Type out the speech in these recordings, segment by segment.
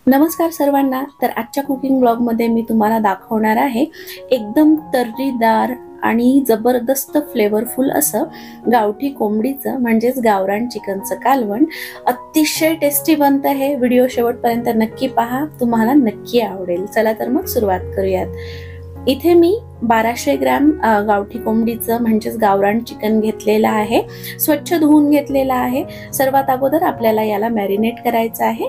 नमस्कार सर्वांना। तर आजच्या कुकिंग ब्लॉगमध्ये मी तुम्हाला दाखवणार आहे एकदम तर्रीदार आणि जबरदस्त फ्लेवरफुल असं गावठी कोंबडीचं म्हणजेच गावरान चिकनचं कालवण। अतिशय टेस्टी बनतं हे। व्हिडिओ शेवटपर्यंत नक्की पहा, तुम्हाला नक्की आवडेल। चला तर मग सुरुवात करूयात। इथे मी 1200 ग्रॅम गावठी कोंबडीचं म्हणजेच गावरान चिकन घेतलेलं आहे। स्वच्छ धुवून घेतलेलं आहे। सर्वात अगोदर आपल्याला याला मॅरिनेट करायचं आहे।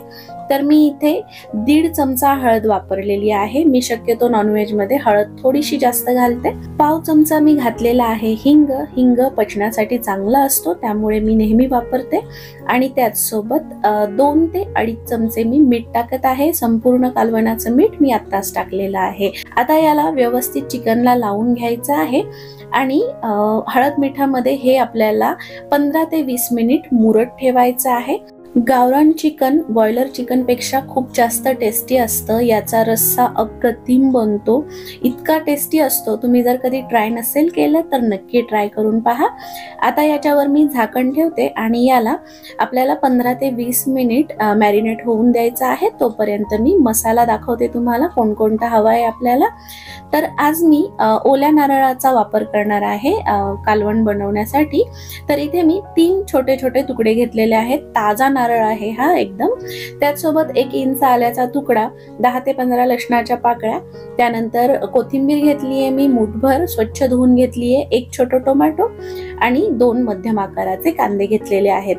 तर मी इथे 1.5 चमचा हळद वापरलेली आहे। मी शक्यतो नॉनव्हेज मध्ये हळद थोडीशी जास्त घालते। पाव चमचा मी घातलेला आहे हिंग। हिंग पचनासाठी चांगला असतो, त्यामुळे मी नेहमी वापरते। आणि त्याच सोबत 2 ते 2.5 चमचे मी मीठ टाकत आहे। संपूर्ण कालवणाचं मीठ मी आत्ताच टाकलेलं आहे। आता याला व्यवस्थित चिकनला लावून घ्यायचं आहे आणि हळद मिठामध्ये हे आपल्याला 15 ते 20 मिनिट मुरत ठेवायचं आहे। गावरान चिकन बॉयलर चिकन पेक्षा खूप जास्त टेस्टी असतं। याचा रस्सा अप्रतिम बनतो, इतका टेस्टी असतो। तुम्ही जर कधी ट्राय नसेल केलं तर नक्की ट्राय करून पहा। आता याच्यावर मी झाकण ठेवते आणि याला आपल्याला 15 ते 20 मिनिट मॅरिनेट होऊन द्यायचं आहे। तोपर्यंत मी मसाला दाखवते तुम्हाला कोणकोणता हवा आहे आपल्याला। तर आज मी ओल्या नारळाचा वापर करणार आहे कालवण बनवण्यासाठी। तर इथे मी 3 छोटे छोटे तुकडे घेतलेले आहेत। ताजा नारळ आहे हा एकदम। त्याचसोबत 1 इंच आल्याचा तुकडा, 10 ते 15 लसणाच्या पाकळ्या, त्यानंतर कोथिंबीर घेतली आहे मी मुठभर, स्वच्छ धुवून घेतली आहे। 1 छोटा टोमॅटो आणि 2 मध्यम आकाराचे कांदे घेतलेले आहेत।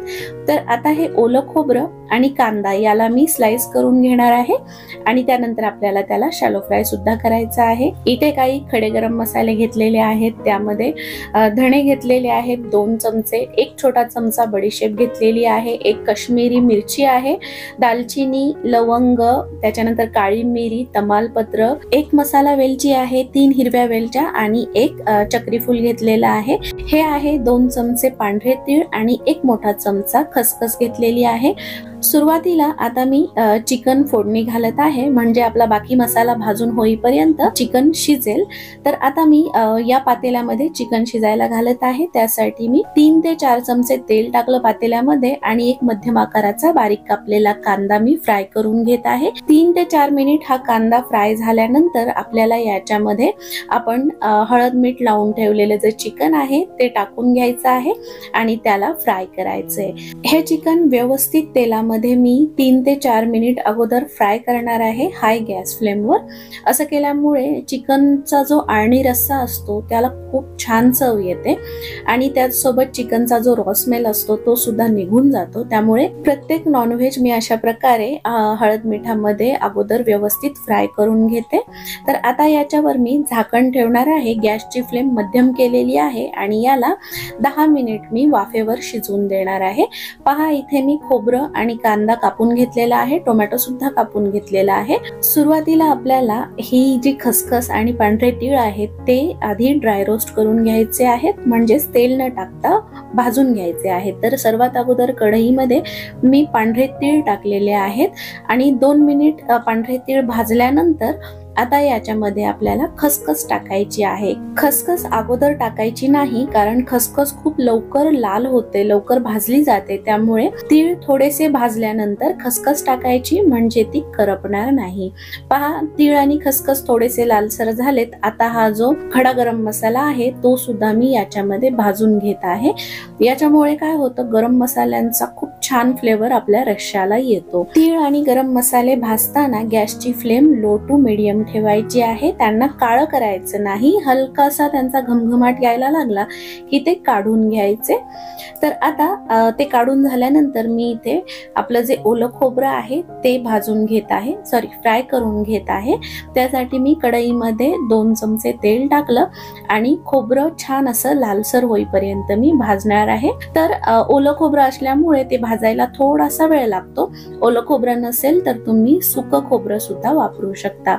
तर आता हे ओलं खोबरं आणि कांदा याला मी स्लाइस करून घेणार आहे आणि त्यानंतर आपल्याला त्याला शॅलो फ्राय सुद्धा करायचा आहे। इथे काही खडे गरम मसाले घेतलेले आहेत। त्यामध्ये धणे घेतलेले आहेत 2 चमचे, 1 छोटा चमचा बडीशेप घेतलेली आहे, 1 काश्मीरी मिरची आहे, दालचिनी, लवंग, त्याच्यानंतर काळी मिरी, तमालपत्र, 1 मसाला वेलची आहे, 3 हिरव्या वेलच्या आणि 1 चक्री फूल घेतलेला आहे। हे आहे 2 चमचे पांढरे तीळ आणि 1 मोठा चमचा खसखस घेतलेली आहे। सुरुवातीला आता मी चिकन फोडणी घालत आहे, म्हणजे आपला बाकी मसाला भाजून होईपर्यंत चिकन शिजेल। तर आता मी या पातेल्यामध्ये चिकन शिजायला घालत आहे। त्यासाठी मी 3 ते 4 चमचे तेल टाकलं पातेल्यामध्ये आणि 1 मध्यम आकाराचा बारीक कापलेला कांदा मी फ्राय करून घेत आहे। 3 ते 4 मिनिट हा कांदा फ्राय झाल्यानंतर आपल्याला याच्यामध्ये आपण हळद मीठ लावून ठेवलेले जे चिकन आहे ते टाकून घ्यायचं आहे आणि त्याला फ्राय करायचंय। हे चिकन व्यवस्थित तेलामध्ये मी 3 ते 4 मिनिट अगोदर फ्राय करणार आहे हाय गॅस फ्लेमवर। असं केल्यामुळे चिकनचा जो आळणी रस्सा असतो त्याला खूप छान चव येते आणि त्याचसोबत चिकनचा जो रॉ स्मेल असतो तो सुद्धा निघून जातो। त्यामुळे प्रत्येक नॉनव्हेज मी अशा प्रकारे हळद मिठामध्ये अगोदर व्यवस्थित फ्राय करून घेते। तर आता याच्यावर मी झाकण ठेवणार आहे। गॅसची फ्लेम मध्यम केलेली आहे आणि याला 10 मिनिट मी वाफेवर शिजवून देणार आहे। पहा इथे मी खोबरं आणि कांदा कापून घेतलेला आहे, टोमॅटो सुद्धा कापून घेतलेला आहे। सुरुवातीला आपल्याला ही जी खसखस आणि पांढरे तीळ आहेत ते आधी ड्राय रोस्ट करून घ्यायचे आहेत, म्हणजेच तेल न टाकता भाजून घ्यायचे आहेत। तर सर्वात अगोदर कढईमध्ये मी पांढरे तीळ टाकलेले आहेत आणि 2 मिनिट पांढरे तीळ भाजल्यानंतर आता याच्यामध्ये आपल्याला खसखस टाकायची आहे। खसखस अगोदर टाकायची नाही, कारण खसखस खूप लवकर लाल होते, लवकर भाजली जाते। त्यामुळे तीळ थोडेसे भाजल्यानंतर खसखस टाकायची, म्हणजे ती करपणार नाही। पहा तीळ आणि खसखस थोडेसे लालसर झालेत। आता हा जो खडा गरम मसाला आहे तो सुद्धा मी याच्यामध्ये भाजून घेत आहे। याच्यामुळे काय होतं, गरम मसाल्यांचा खूप छान फ्लेवर आपल्या रश्श्याला येतो। तीळ आणि गरम मसाले भाजताना गॅसची फ्लेम लो टू मीडियम ठेवायची आहे। त्यांना काळं करायचं नाही, हलकासा त्यांचा घमघमाट यायला लागला की ते काढून घ्यायचे। तर आता ते काढून झाल्यानंतर मी इथे आपलं जे ओलं खोबरं आहे ते भाजून घेत आहे, फ्राय करून घेत आहे। त्यासाठी मी कढईमध्ये 2 चमचे तेल टाकलं आणि खोबरं छान असं लालसर होईपर्यंत मी भाजणार आहे। तर ओलं खोबरं असल्यामुळे ते भाजायला थोडासा वेळ लागतो। ओलं खोबरं नसेल तर तुम्ही सुकं खोबरं सुद्धा वापरू शकता।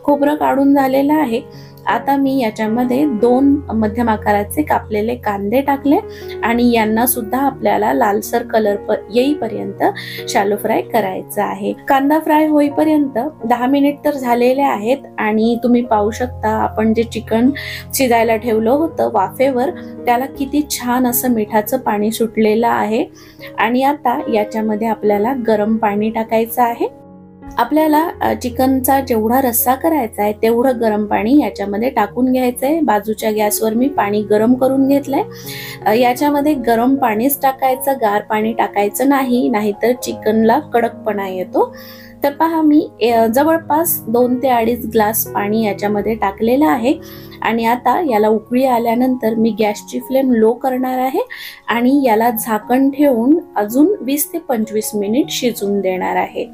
खोबरं काढून झालेलं आहे। आता मी याच्यामध्ये 2 मध्यम आकाराचे कापलेले कांदे टाकले आणि यांना सुद्धा आपल्याला लालसर कलर येईपर्यंत शॅलो फ्राय करायचा आहे। कांदा फ्राय होईपर्यंत 10 मिनिट तर झालेले आहेत आणि तुम्ही पाहू शकता आपण जे चिकन शिजायला ठेवलं होतं वाफेवर त्याला किती छान असं मिठाचं पाणी सुटलेलं आहे। आणि आता याच्यामध्ये आपल्याला गरम पाणी टाकायचं आहे। आपल्याला चिकनचा जेवढा रस्सा करायचा आहे तेवढं गरम पाणी याच्यामध्ये टाकून घ्यायचंय। बाजूच्या गॅसवर मी पाणी गरम करून घेतलंय। याच्यामध्ये गरम पाणीच टाकायचं, गार पाणी टाकायचं नाही, नाहीतर चिकनला कडकपणा येतो। तर पहा मी जवळपास 2 ते 2.5 ग्लास पाणी याच्यामध्ये टाकलेलं आहे आणि आता याला उकळी आल्यानंतर मी गॅसची फ्लेम लो करणार आहे आणि याला झाकण ठेवून अजून 20 ते 25 मिनिट शिजून देणार आहे।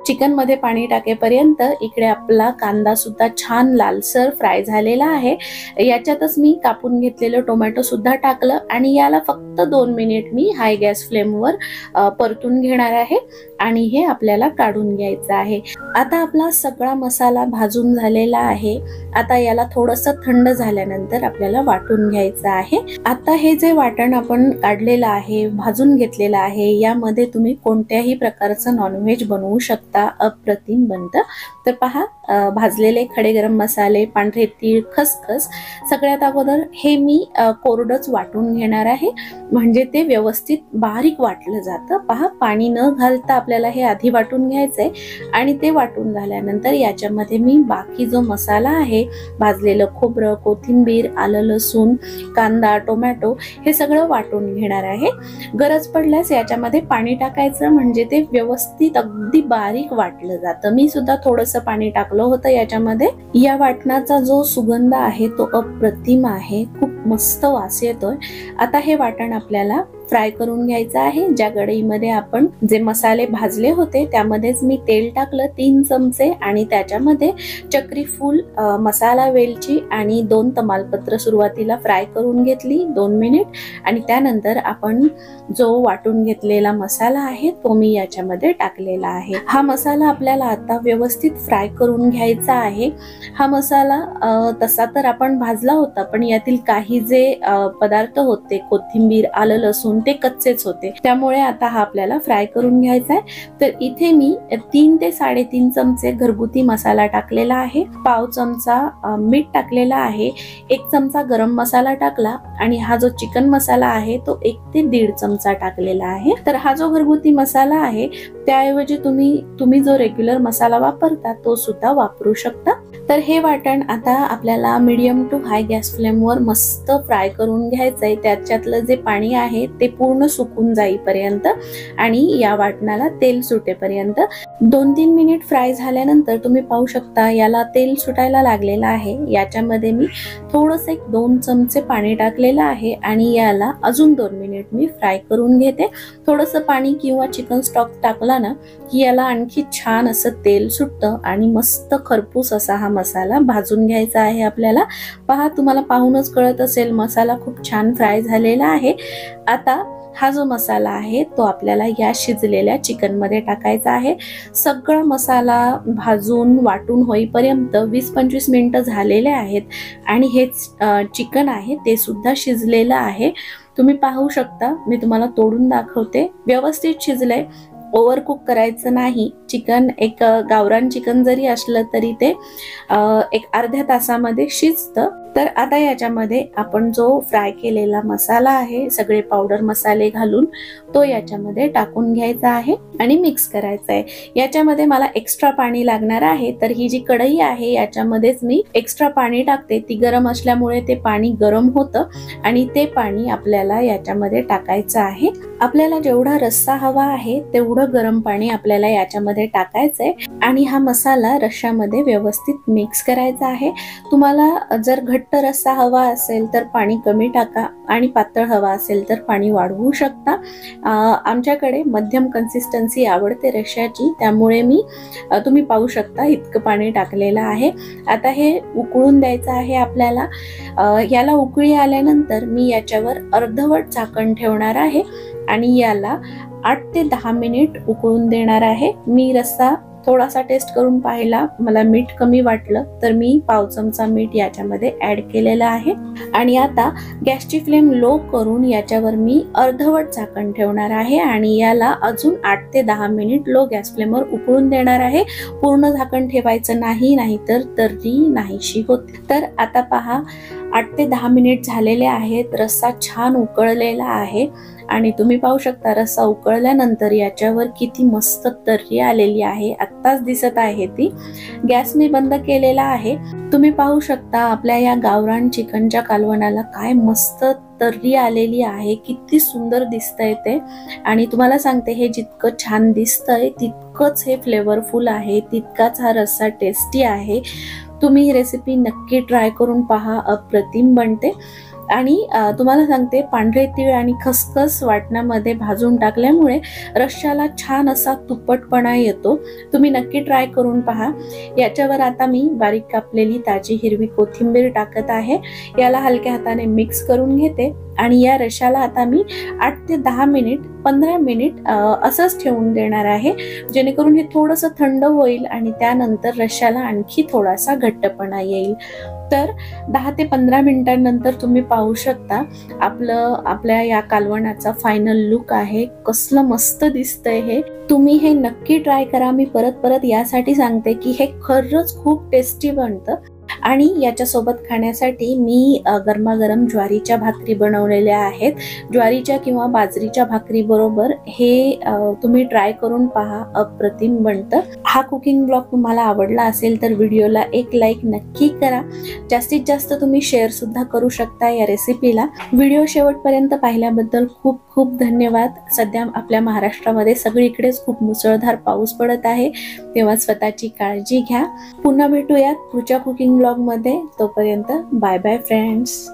चिकन मध्ये पाणी टाकेपर्यंत इकडे आपला कांदा सुद्धा छान लालसर फ्राय झालेला आहे। याच्यातच मी कापून घेतलेलं टोमॅटो सुद्धा टाकलं आणि याला फक्त 2 मिनिट मी हाय गॅस फ्लेमवर परतून घेणार आहे आणि हे आपल्याला काढून घ्यायचं आहे। आता आपला सगळा मसाला भाजून झालेला आहे। आता याला थोडंसं थंड झाल्यानंतर आपल्याला वाटून घ्यायचं आहे। आता हे जे वाटण आपण काढलेलं आहे, भाजून घेतलेलं आहे, यामध्ये तुम्ही कोणत्याही प्रकारचं नॉनव्हेज बनवू शकता, अप्रतिम बनतं। तर पहा भाजलेले खडे गरम मसाले, पांढरे तीळ, खसखस सगळ्यात अगोदर हे मी कोरडच वाटून घेणार आहे, म्हणजे ते व्यवस्थित बारीक वाटलं जातं। पहा पाणी न घालता आपल्याला हे आधी वाटून घ्यायचंय आणि ते वाटून झाल्यानंतर याच्यामध्ये मी बाकी जो मसाला आहे, भाजलेलं खोबरं, कोथिंबीर, आलं लसूण, कांदा, टोमॅटो हे सगळं वाटून घेणार आहे। गरज पडल्यास याच्यामध्ये पाणी टाकायचं, म्हणजे ते व्यवस्थित अगदी बारीक वाटलं जातं। मी सुद्धा थोडंसं पाणी टाकलं होतं याच्यामध्ये। या वाटणाचा जो सुगंध आहे तो अप्रतिम आहे, खूप मस्त वास येतोय। आता हे वाटण आपल्याला फ्राय करून घ्यायचं आहे। ज्या कढईमध्ये आपण जे मसाले भाजले होते त्यामध्येच मी तेल टाकलं 3 चमचे आणि त्याच्यामध्ये चक्री फूल, मसाला वेलची आणि 2 तमालपत्र सुरुवातीला फ्राय करून घेतली 2 मिनिट आणि त्यानंतर आपण जो वाटून घेतलेला मसाला आहे तो मी याच्यामध्ये टाकलेला आहे। हा मसाला आपल्याला आता व्यवस्थित फ्राय करून घ्यायचा आहे। हा मसाला तसा तर आपण भाजला होता, पण यातील काही जे पदार्थ होते, कोथिंबीर, आलं लसूण, ते कच्चेच होते, त्यामुळे आता हा आपल्याला फ्राय करून घ्यायचा आहे। तर इथे मी 3 ते 3.5 चमचे घरगुती मसाला टाकलेला आहे, पाव चमचा मीठ टाकलेला आहे, 1 चमचा गरम मसाला टाकला आणि हा जो चिकन मसाला आहे तो 1 ते 1.5 चमचा टाकलेला आहे। तर हा जो घरगुती मसाला आहे त्याऐवजी तुम्ही जो रेग्युलर मसाला वापरता तो सुद्धा वापरू शकता। तर हे वाटण आता आपल्याला मीडियम टू हाय गॅस फ्लेमवर मस्त फ्राय करून घ्यायचंय। त्याच्यातलं जे पाणी आहे ते पूर्ण सुकून जाईपर्यंत आणि या वाटणाला तेल सुटेपर्यंत 2-3 मिनिट फ्राय झाल्यानंतर तुम्ही पाहू शकता याला तेल सुटायला लागलेलं आहे। याच्यामध्ये मी थोडंसं 2 चमचे पाणी टाकलेलं आहे आणि याला अजून 2 मिनिट मी फ्राय करून घेते। थोडंसं पाणी किंवा चिकन स्टॉक टाकला ना की याला आणखी छान असं तेल सुटतं आणि मस्त खरपूस असा हा मसाला भाजून घ्यायचा आहे आपल्याला। पहा तुम्हाला पाहूनच कळत असेल मसाला खूप छान फ्राय झालेला आहे। आता हा जो मसाला आहे तो आपल्याला या शिजलेल्या चिकन मध्ये टाकायचा आहे। सगळा मसाला भाजून वाटून होईपर्यंत 20-25 मिनिटं झालेले आहेत आणि हे चिकन आहे ते सुद्धा शिजलेलं आहे। तुम्ही पाहू शकता, मी तुम्हाला तोडून दाखवते, व्यवस्थित शिजलंय, ओव्हरकुक करायचं नाही। चिकन एक गावरान चिकन जरी असलं तरी ते एक अर्ध्या तासामध्ये शिजतं। तर आता याच्यामध्ये आपण जो फ्राय केलेला मसाला आहे, सगळे पावडर मसाले घालून तो याच्यामध्ये टाकून घ्यायचा आहे आणि मिक्स करायचा आहे। याच्यामध्ये मला एक्स्ट्रा पाणी लागणार आहे, तर ही जी कढई आहे याच्यामध्येच मी एक्स्ट्रा पाणी टाकते। ती गरम असल्यामुळे ते पाणी गरम होतं आणि ते पाणी आपल्याला याच्यामध्ये टाकायचं आहे। आपल्याला जेवढा रस्सा हवा आहे तेवढं गरम पाणी आपल्याला याच्यामध्ये टाकायचंय आणि हा मसाला रश्श्यामध्ये व्यवस्थित मिक्स करायचा आहे। तुम्हाला जर घट्ट रस्सा हवा असेल तर पाणी कमी टाका आणि पातळ हवा असेल तर पाणी वाढवू शकता। आमच्याकडे मध्यम कन्सिस्टन्सी आवडते रश्श्याची, त्यामुळे मी तुम्ही पाहू शकता इतकं पाणी टाकलेलं आहे। आता हे उकळून द्यायचं आहे आपल्याला। याला उकळी आल्यानंतर मी याच्यावर अर्धवट झाकण ठेवणार आहे आणि याला 8 ते 10 मिनिट उकळून देणार आहे। मी रस्सा थोडासा टेस्ट करून पाहिला, मला मीठ कमी वाटलं तर मी पाव चमचा मीठ याच्यामध्ये ऍड केलेलं आहे आणि आता गॅसची फ्लेम लो करून याच्यावर मी अर्धवट झाकण ठेवणार आहे आणि याला अजून 8 ते 10 मिनिट लो गॅस फ्लेमवर उकळून देणार आहे। पूर्ण झाकण ठेवायचं नाही, नाहीतर तर्री नाहीशी होते। तर आता पहा 8 ते 10 मिनिट झालेले आहेत, रस्सा छान उकळलेला आहे आणि तुम्ही पाहू शकता रस्सा उकळल्यानंतर याच्यावर किती मस्त तर्री आलेली आहे, आत्ताच दिसत आहे ती. गॅस मी बंद केलेला आहे. तुम्ही पाहू शकता आपल्या या गावरान चिकनच्या कालवणाला काय मस्त तर्री आलेली आहे, किती सुंदर दिसतंय ते. आणि तुम्हाला सांगते हे जितकं छान दिसतंय तितकंच हे फ्लेवरफुल आहे, तितकाच हा रस्सा टेस्टी आहे. तुम्ही ही रेसिपी नक्की ट्राय करून पहा, अप्रतिम बनते. आणि तुम्हाला सांगते पांढरे तीळ आणि खसखस वाटणामध्ये भाजून टाकल्यामुळे रश्श्याला छान असा तुप्पटपणा येतो. तुम्ही नक्की ट्राय करून पहा. याच्यावर आता मी बारीक कापलेली ताजी हिरवी कोथिंबीर टाकत आहे. याला हलक्या हाताने मिक्स करून घेते आणि या रश्श्याला आता मी 8 ते 10 मिनिट 15 मिनिट असंच ठेवून देणार आहे, जेणेकरून हे थोडंसं थंड होईल आणि त्यानंतर रश्श्याला आणखी थोडासा घट्टपणा येईल. तर 10 ते 15 मिनिटांनंतर तुम्ही पाहू शकता आपल्या या कालवणाचा फायनल लुक आहे. कसलं मस्त दिसतंय हे. तुम्ही हे नक्की ट्राय करा. मी परत परत यासाठी सांगते की हे खरंच खूप टेस्टी बनतं. आणि याच्यासोबत खाण्यासाठी मी गरमागरम ज्वारीच्या भाकरी बनवलेल्या आहेत. ज्वारीच्या किंवा बाजरीच्या भाकरी बरोबर हे तुम्ही ट्राय करून पहा, अप्रतिम बनतं. हा कुकिंग ब्लॉग तुम्हाला आवडला असेल तर व्हिडिओला एक लाईक नक्की करा. जास्तीत जास्त तुम्ही शेअर सुद्धा करू शकता या रेसिपीला. व्हिडिओ शेवटपर्यंत पाहिल्याबद्दल खूप खूप धन्यवाद. सध्या आपल्या महाराष्ट्रामध्ये सगळीकडेच खूप मुसळधार पाऊस पडत आहे, तेव्हा स्वतःची काळजी घ्या. पुन्हा भेटूयात पुढच्या कुकिंग ब्लॉग मध्ये. तोपर्यंत बाय बाय फ्रेंड्स.